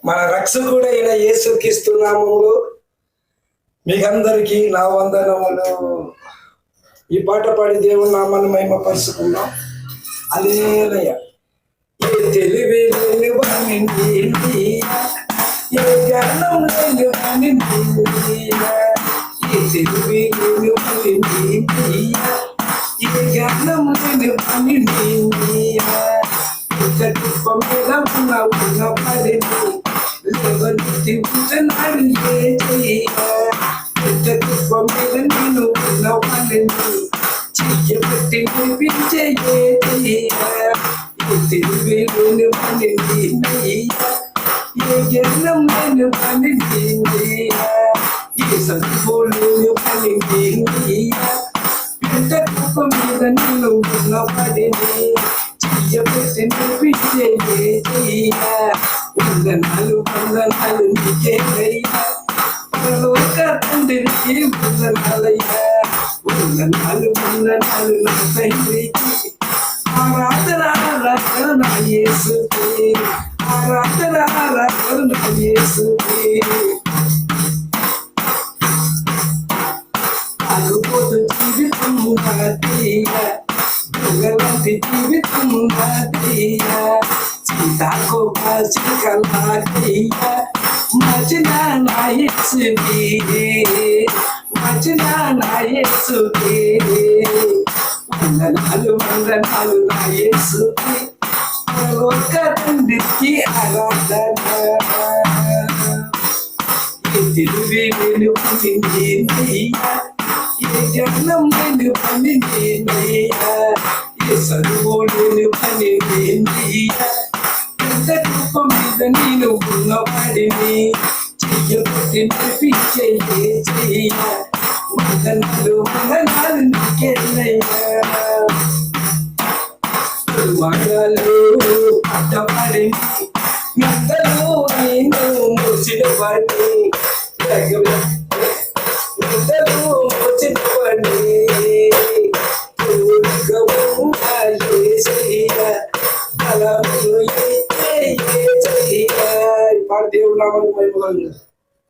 మన రక్షకుడైన యేసుక్రీస్తు నామములో మీకందరికీ నా వందనములు. ఈ పాట పాడి దేవుని నామాన్ని మహిమపరుచుకుందాం. హల్లెలూయా. ఏ తెలివి లేని వానిని, ఏ జ్ఞానం లేని వానిని, ఏ తెలివి లేని వానిని, ఏ జ్ఞానం లేని వానిని, కుప్ప మీద ఉన్న పడిని లేవనెత్తి ఉంచనాడు కుప్ప మీద నేను ఉన్న వాళ్ళని చెయ్యబట్టి వినిపించే తెలివి లేని వాణిని, ఏ జ్ఞానం లేని వాణిని, ఏ చదువు లేని వాణిని, పెద్ద కుప్ప మీద నేను ఉన్న పడిని చెయ్యబట్టి వినిపించే వందనాలు వందనాలు నీకేనయ్యా, పరలోక తండ్రికి వందనాలయ్యా, వందనాలు వందనాలు నా తండ్రికి, ఆరాధన ఆరాధన నా యేసుకి, ఆరాధన ఆరాధన నా యేసుకి. ఆగుపోతు జీవితం నాదయ్యా, దొంగలాంటి జీవితం నాదయ్యా, సీతాకోపాసికలాదయ్యా, మచిన నా యేసుకి, మచిన నా యేసుకి, వందనాలు వందనాలు నా యేసుకి, పరలోక తండ్రికి ఆరాధన. ఏ తెలివి లేని పనినయ్యా, ఏ జ్ఞానం లేని పనినయ్యా, ఏ చదువు లేని పనినయ్యా, పెద్ద కుప్ప మీద నేను ఉన్నవాడిని చెయ్యబట్టి నడిపించే వందనాలు వందనాలు నీకేనయ్యా. వాడాలు అడ్డపడి ఎంతలో నేను మోసిన వాడిని, ఎంతలో మోసిన వాడిని, పాడు దేవుడు నామాన్ని మహిమ కలుగును.